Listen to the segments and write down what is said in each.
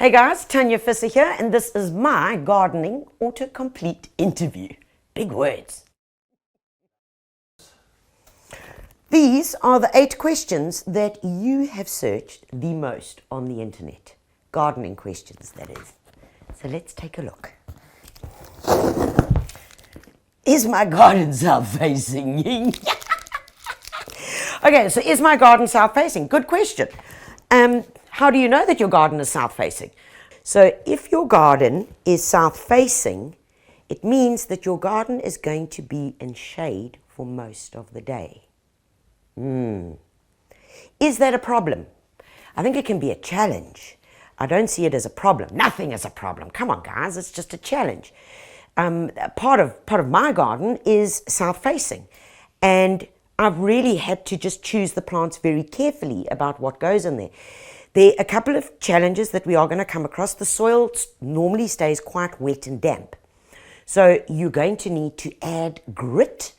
Hey guys, Tanya Visser here, and this is my gardening autocomplete interview. Big words. These are the 8 questions that you have searched the most on the internet. Gardening questions, that is. So let's take a look. Is my garden south-facing? Okay, so is my garden south-facing? Good question. How do you know that your garden is south-facing? So if your garden is south-facing, it means that your garden is going to be in shade for most of the day. Is that a problem? I think it can be a challenge. I don't see it as a problem. Nothing is a problem. Come on, guys, it's just a challenge. Part of my garden is south-facing, and I've really had to just choose the plants very carefully about what goes in there. There are a couple of challenges that we are going to come across. The soil normally stays quite wet and damp. So you're going to need to add grit.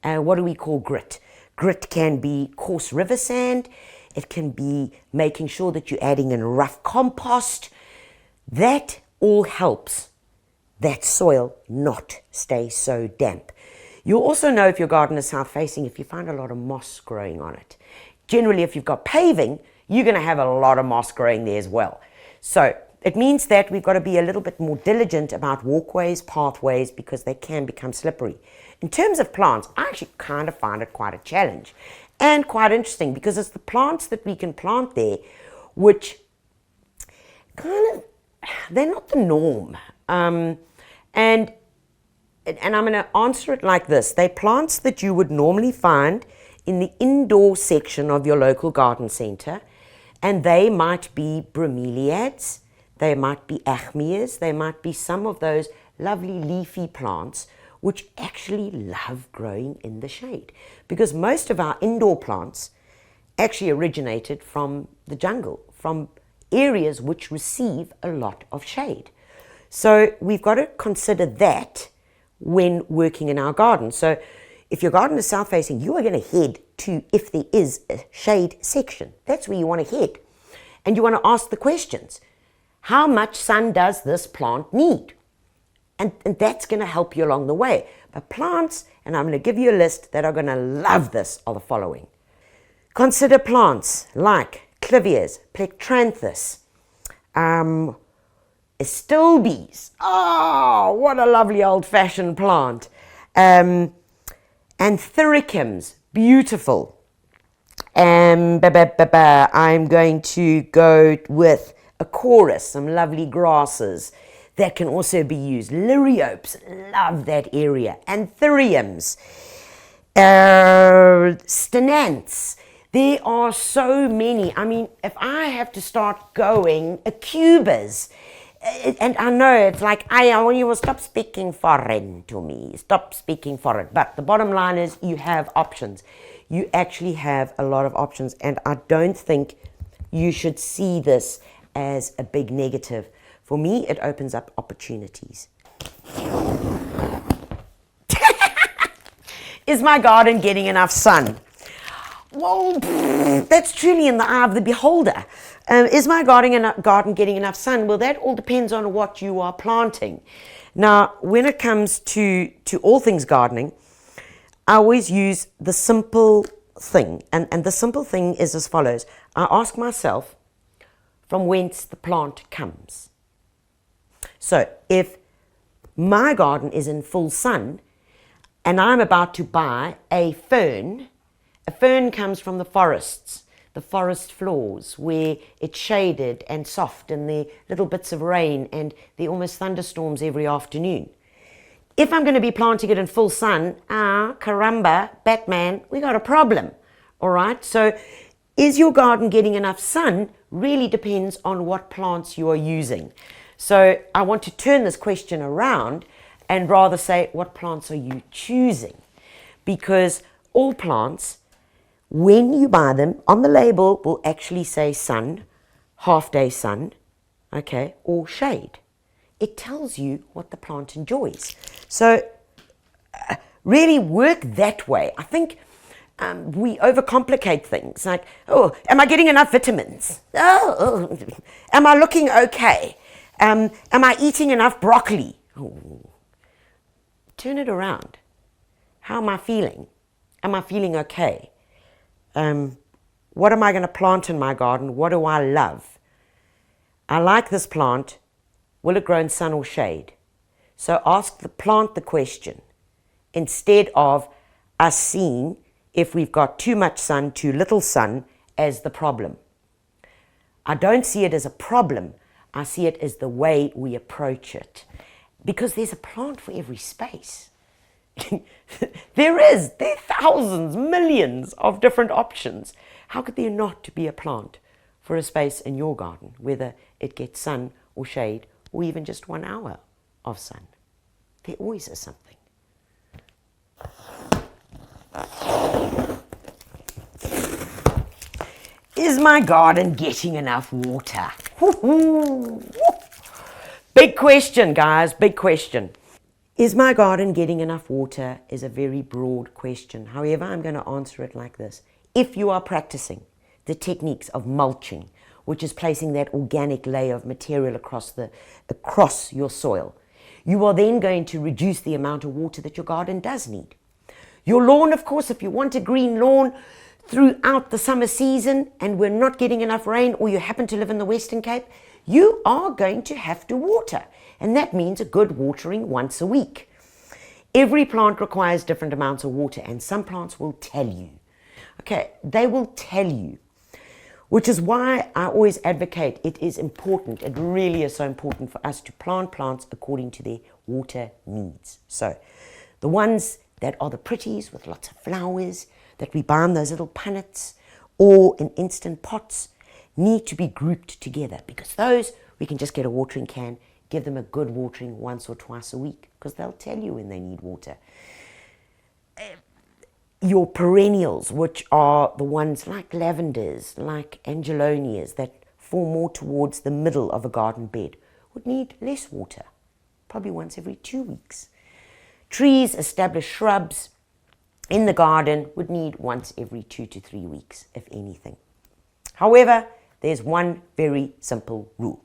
What do we call grit? Grit can be coarse river sand. It can be making sure that you're adding in rough compost. That all helps that soil not stay so damp. You'll also know if your garden is south-facing if you find a lot of moss growing on it. Generally, if you've got paving, you're going to have a lot of moss growing there as well. So it means that we've got to be a little bit more diligent about walkways, pathways, because they can become slippery. In terms of plants, I actually kind of find it quite a challenge and quite interesting, because it's the plants that we can plant there which they're not the norm. And I'm going to answer it like this. They're plants that you would normally find in the indoor section of your local garden center, and they might be bromeliads, they might be achmeas, they might be some of those lovely leafy plants which actually love growing in the shade, because most of our indoor plants actually originated from the jungle, from areas which receive a lot of shade. So we've got to consider that when working in our garden. So if your garden is south-facing, you are going to head to, if there is a shade section, that's where you want to head. And you want to ask the questions. How much sun does this plant need? And that's going to help you along the way. But plants, and I'm going to give you a list that are going to love this, are the following. Consider plants like clivias, plectranthus, astilbes. Oh, what a lovely old-fashioned plant. Anthericums, beautiful. I'm going to go with a chorus, some lovely grasses that can also be used. Liriopes, love that area. Anthuriums, stenants. There are so many. I mean, if I have to start going, acubas. And I know it's like, I want you to stop speaking foreign to me. Stop speaking foreign. But the bottom line is you have options. You actually have a lot of options. And I don't think you should see this as a big negative. For me, it opens up opportunities. Is my garden getting enough sun? Well, that's truly in the eye of the beholder. Is my garden getting enough sun? Well, that all depends on what you are planting. Now, when it comes to all things gardening, I always use the simple thing. And the simple thing is as follows. I ask myself from whence the plant comes. So if my garden is in full sun and I'm about to buy a fern comes from the forests, the forest floors where it's shaded and soft and there are little bits of rain and there are almost thunderstorms every afternoon. If I'm going to be planting it in full sun, caramba, Batman, we got a problem. All right, so is your garden getting enough sun really depends on what plants you are using. So I want to turn this question around and rather say, what plants are you choosing? Because all plants, when you buy them, on the label will actually say sun, half-day sun, okay, or shade. It tells you what the plant enjoys. So really work that way. I think We overcomplicate things, like, oh, am I getting enough vitamins? Oh, am I looking okay? Am I eating enough broccoli? Oh. Turn it around. How am I feeling? Am I feeling okay? What am I going to plant in my garden? What do I love? I like this plant. Will it grow in sun or shade? So ask the plant the question instead of us seeing if we've got too much sun, too little sun as the problem. I don't see it as a problem. I see it as the way we approach it. Because there's a plant for every space. There are thousands, millions of different options. How could there not be a plant for a space in your garden, whether it gets sun or shade or even just 1 hour of sun? There always is something. Is my garden getting enough water? Big question, guys, big question. Is my garden getting enough water is a very broad question. However, I'm going to answer it like this. If you are practicing the techniques of mulching, which is placing that organic layer of material across your soil, you are then going to reduce the amount of water that your garden does need. Your lawn, of course, if you want a green lawn throughout the summer season and we're not getting enough rain, or you happen to live in the Western Cape, you are going to have to water. And that means a good watering once a week. Every plant requires different amounts of water, and some plants will tell you. Okay, they will tell you, which is why I always advocate it is important. It really is so important for us to plant plants according to their water needs. So the ones that are the pretties with lots of flowers that we buy in those little punnets or in instant pots need to be grouped together, because those we can just get a watering can, give them a good watering once or twice a week, because they'll tell you when they need water. Your perennials, which are the ones like lavenders, like angelonias, that fall more towards the middle of a garden bed, would need less water, probably once every 2 weeks. Trees, established shrubs in the garden would need once every 2 to 3 weeks, if anything. However, there's one very simple rule.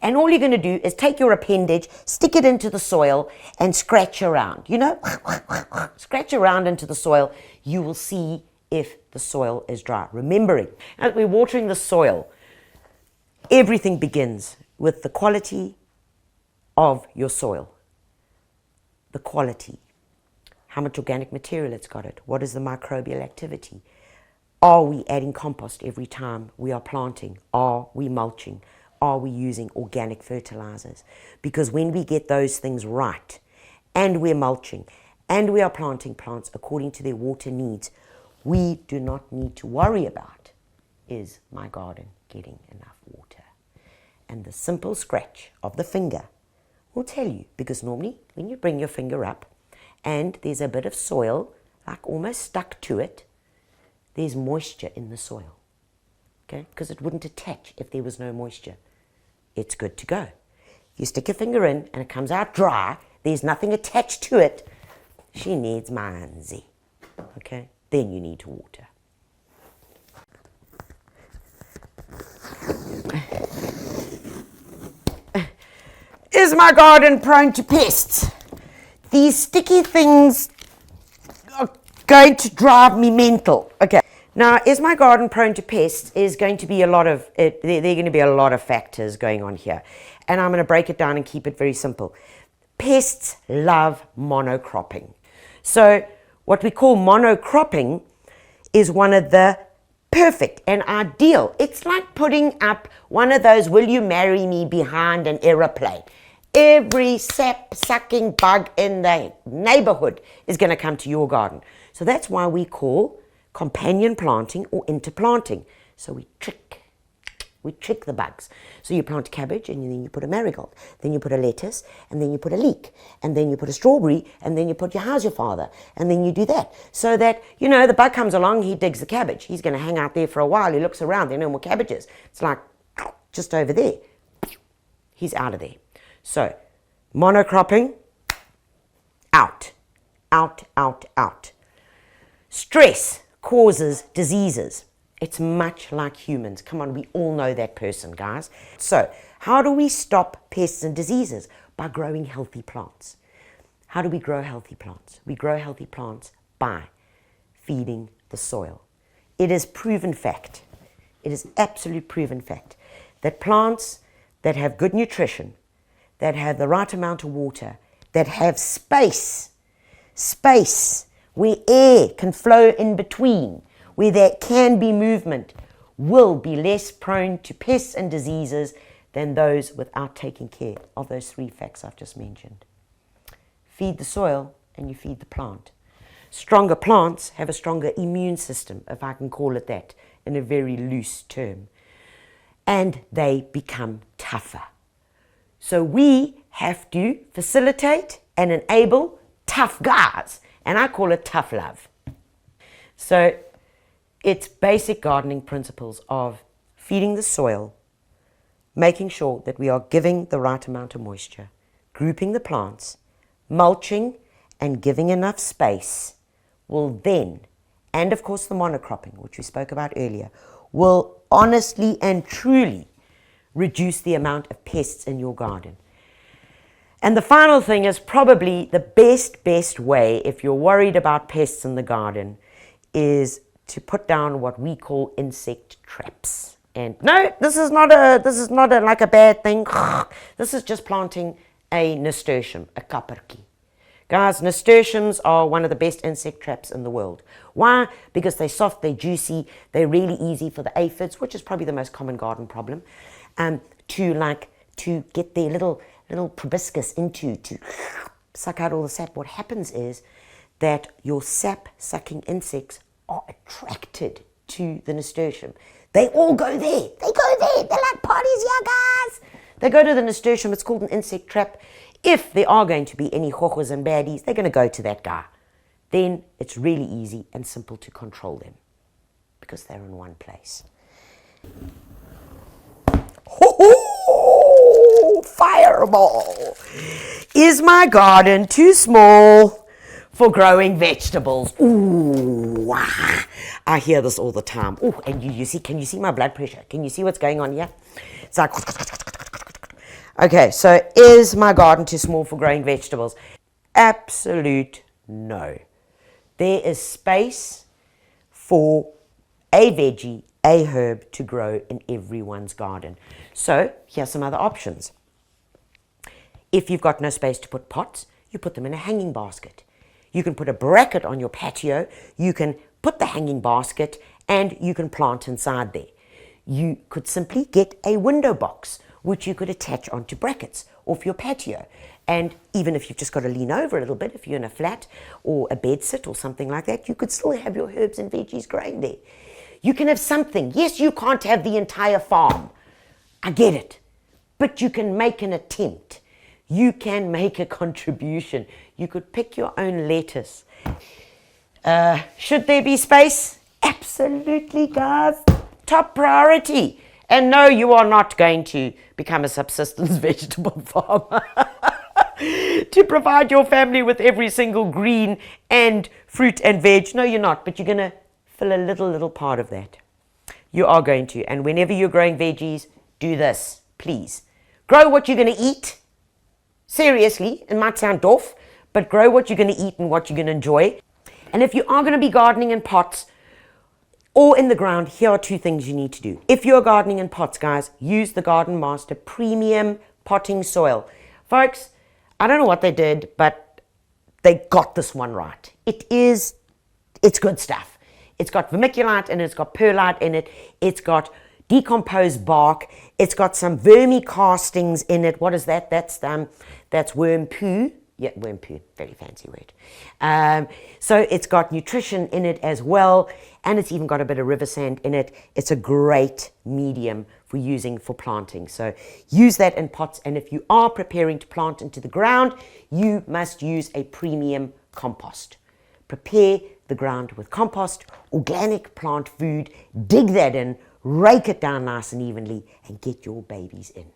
And all you're going to do is take your appendage, stick it into the soil and scratch around. You know, scratch around into the soil. You will see if the soil is dry. Remembering, as we're watering the soil, everything begins with the quality of your soil. The quality. How much organic material it's got it. What is the microbial activity? Are we adding compost every time we are planting? Are we mulching? Are we using organic fertilizers? Because when we get those things right, and we're mulching, and we are planting plants according to their water needs, we do not need to worry about, is my garden getting enough water? And the simple scratch of the finger will tell you, because normally when you bring your finger up and there's a bit of soil, like almost stuck to it, there's moisture in the soil, okay? Because it wouldn't attach if there was no moisture. It's good to go. You stick your finger in and it comes out dry, there's nothing attached to it, she needs manzi, okay? Then you need to water. Is my garden prone to pests? These sticky things are going to drive me mental. Okay. Now, is my garden prone to pests? Is going to be a lot of, there are going to be a lot of factors going on here. And I'm going to break it down and keep it very simple. Pests love monocropping. So what we call monocropping is one of the perfect and ideal. It's like putting up one of those "will you marry me" behind an aeroplane. Every sap-sucking bug in the neighborhood is going to come to your garden. So that's why we call companion planting or interplanting. So we trick the bugs. So you plant cabbage and then you put a marigold, then you put a lettuce, and then you put a leek, and then you put a strawberry, and then you put how's your father, and then you do that. So that, you know, the bug comes along, he digs the cabbage. He's going to hang out there for a while. He looks around, there are no more cabbages. It's like just over there. He's out of there. So monocropping, out, out, out, out. Stress causes diseases. It's much like humans. Come on, we all know that person, guys. So, how do we stop pests and diseases? By growing healthy plants. How do we grow healthy plants? We grow healthy plants by feeding the soil. It is proven fact. It is absolute proven fact that plants that have good nutrition, that have the right amount of water, that have space where air can flow in between, where there can be movement, will be less prone to pests and diseases than those without taking care of those three facts I've just mentioned. Feed the soil and you feed the plant. Stronger plants have a stronger immune system, if I can call it that, in a very loose term. And they become tougher. So we have to facilitate and enable tough guys. And I call it tough love. So it's basic gardening principles of feeding the soil, making sure that we are giving the right amount of moisture, grouping the plants, mulching, and giving enough space will then, and of course the monocropping, which we spoke about earlier, will honestly and truly reduce the amount of pests in your garden. And the final thing is probably the best way, if you're worried about pests in the garden, is to put down what we call insect traps. And no, this is not like a bad thing. This is just planting a nasturtium, a kaperkie. Guys, nasturtiums are one of the best insect traps in the world. Why? Because they're soft, they're juicy, they're really easy for the aphids, which is probably the most common garden problem, to get their little proboscis to suck out all the sap. What happens is that your sap-sucking insects are attracted to the nasturtium. They all go there. They go there. They're like parties, yeah, guys. They go to the nasturtium. It's called an insect trap. If there are going to be any hochos and baddies, they're going to go to that guy. Then it's really easy and simple to control them because they're in one place. Ho-ho! Fireball! Is my garden too small for growing vegetables? Ooh, I hear this all the time. Ooh, and you see, can you see my blood pressure? Can you see what's going on here? It's like, okay, so is my garden too small for growing vegetables? Absolute no. There is space for a veggie, a herb to grow in everyone's garden. So here's some other options. If you've got no space to put pots, you put them in a hanging basket. You can put a bracket on your patio, you can put the hanging basket, and you can plant inside there. You could simply get a window box, which you could attach onto brackets off your patio. And even if you've just got to lean over a little bit, if you're in a flat or a bed sit or something like that, you could still have your herbs and veggies growing there. You can have something. Yes, you can't have the entire farm. I get it. But you can make an attempt. You can make a contribution. You could pick your own lettuce. Should there be space? Absolutely, guys. Top priority. And no, you are not going to become a subsistence vegetable farmer to provide your family with every single green and fruit and veg. No, you're not, but you're going to fill a little part of that. You are going to. And whenever you're growing veggies, do this, please. Grow what you're going to eat. Seriously, it might sound doff, but grow what you're going to eat and what you're going to enjoy. And if you are going to be gardening in pots or in the ground, here are two things you need to do. If you're gardening in pots, guys, use the Garden Master Premium Potting Soil. Folks, I don't know what they did, but they got this one right. It's good stuff. It's got vermiculite in it, it's got perlite in it, it's got decomposed bark, it's got some vermicastings in it. What is that? That's worm poo. Yeah, worm poo, very fancy word. So it's got nutrition in it as well, and it's even got a bit of river sand in it. It's a great medium for using for planting. So use that in pots, and if you are preparing to plant into the ground, you must use a premium compost. Prepare the ground with compost, organic plant food, dig that in, rake it down nice and evenly, and get your babies in.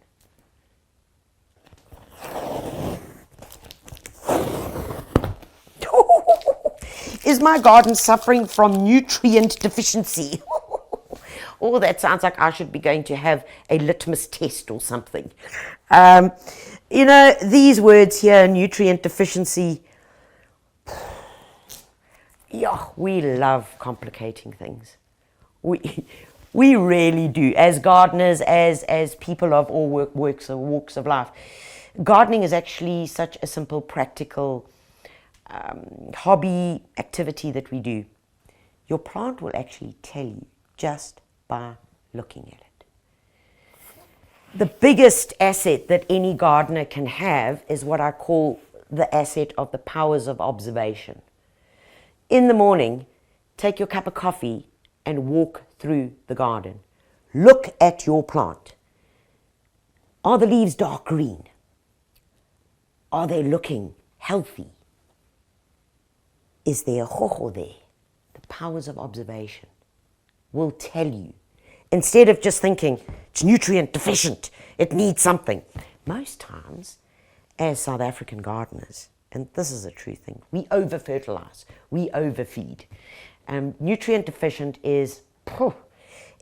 Is my garden suffering from nutrient deficiency? Oh, that sounds like I should be going to have a litmus test or something. You know, these words here, nutrient deficiency, yeah, we love complicating things. We really do. As gardeners, as people of all walks of life, gardening is actually such a simple, practical hobby activity that we do. Your plant will actually tell you just by looking at it. The biggest asset that any gardener can have is what I call the asset of the powers of observation. In the morning, take your cup of coffee and walk through the garden. Look at your plant. Are the leaves dark green? Are they looking healthy? Is there a hoho there? The powers of observation will tell you. Instead of just thinking, it's nutrient deficient, it needs something. Most times, as South African gardeners, and this is a true thing, we over-fertilize, we overfeed. Nutrient deficient is,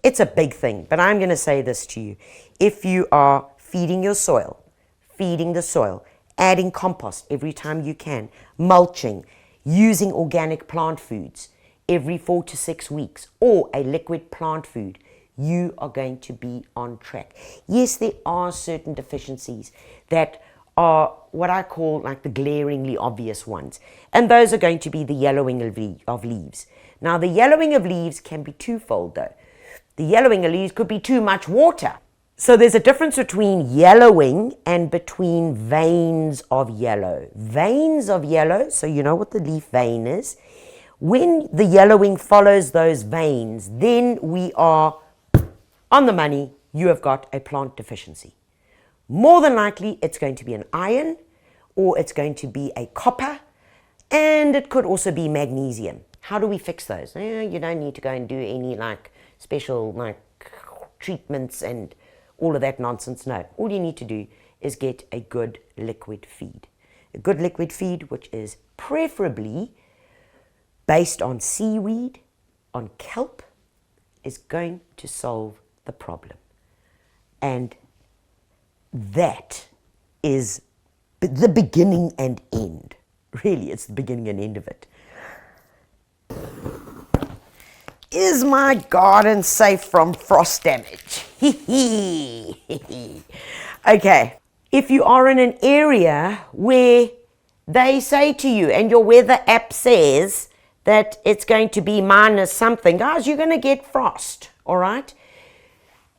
it's a big thing, but I'm going to say this to you. If you are feeding your soil, feeding the soil, adding compost every time you can, mulching, using organic plant foods every 4 to 6 weeks, or a liquid plant food, you are going to be on track. Yes, there are certain deficiencies that are what I call like the glaringly obvious ones, and those are going to be the yellowing of leaves. Now, the yellowing of leaves can be twofold though. The yellowing of leaves could be too much water. So there's a difference between yellowing and between veins of yellow. Veins of yellow, so you know what the leaf vein is. When the yellowing follows those veins, then we are on the money. You have got a plant deficiency. More than likely, it's going to be an iron, or it's going to be a copper, and it could also be magnesium. How do we fix those? You don't need to go and do any like special like treatments and all of that nonsense. No, all you need to do is get a good liquid feed. A good liquid feed, which is preferably based on seaweed, on kelp, is going to solve the problem. And that is the beginning and end. Really, it's the beginning and end of it. Is my garden safe from frost damage? Okay, if you are in an area where they say to you, and your weather app says that it's going to be minus something, guys, you're going to get frost, all right?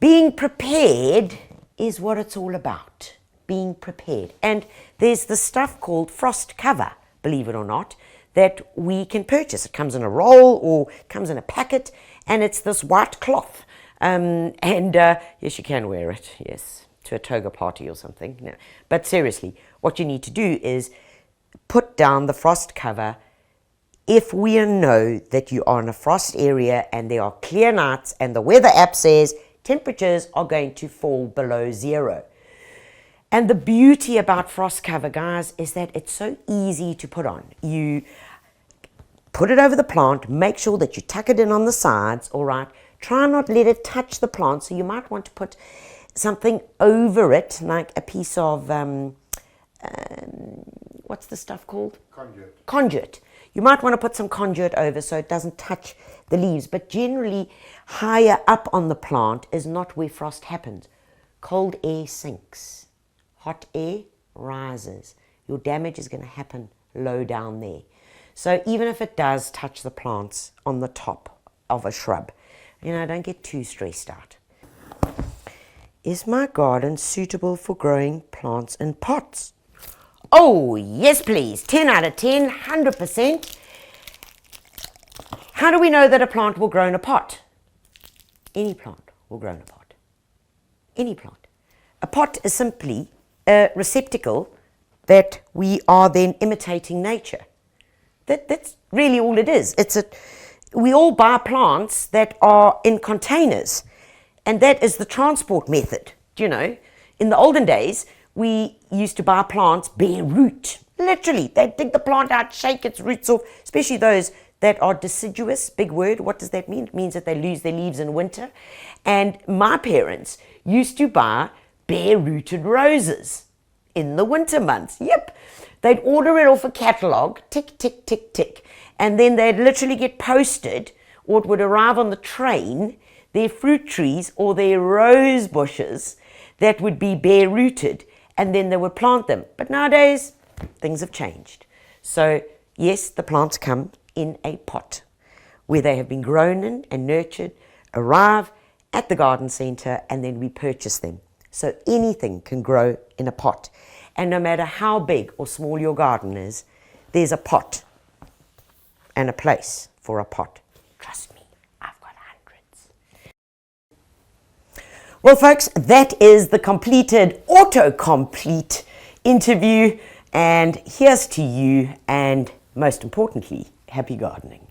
Being prepared is what it's all about, being prepared. And there's the stuff called frost cover, believe it or not, that we can purchase. It comes in a roll or comes in a packet, and it's this white cloth. Yes, you can wear it, yes, to a toga party or something. No. But seriously, what you need to do is put down the frost cover if we know that you are in a frost area and there are clear nights and the weather app says temperatures are going to fall below 0. And the beauty about frost cover, guys, is that it's so easy to put on. You put it over the plant, make sure that you tuck it in on the sides, all right? Try not let it touch the plant, so you might want to put something over it, like a piece of, what's the stuff called? Conduit. Conduit. You might want to put some conduit over so it doesn't touch the leaves, but generally higher up on the plant is not where frost happens. Cold air sinks. Hot air rises. Your damage is going to happen low down there. So even if it does touch the plants on the top of a shrub, don't get too stressed out. Is my garden suitable for growing plants in pots? Oh, yes, please. 10 out of 10, 100%. How do we know that a plant will grow in a pot? Any plant will grow in a pot. Any plant. A pot is simply a receptacle that we are then imitating nature. That's really all it is. We all buy plants that are in containers, and that is the transport method. In the olden days, we used to buy plants bare root. Literally, they'd dig the plant out, shake its roots off, especially those that are deciduous, big word. What does that mean? It means that they lose their leaves in winter. And my parents used to buy bare-rooted roses in the winter months. Yep. They'd order it off a catalogue, tick, tick, tick, tick. And then they'd literally get posted, or it would arrive on the train, their fruit trees or their rose bushes that would be bare-rooted, and then they would plant them. But nowadays, things have changed. So yes, the plants come in a pot where they have been grown in and nurtured, arrive at the garden centre, and then we purchase them. So anything can grow in a pot. And no matter how big or small your garden is, there's a pot and a place for a pot. Trust me, I've got hundreds. Well, folks, that is the completed autocomplete interview. And here's to you, and most importantly, happy gardening.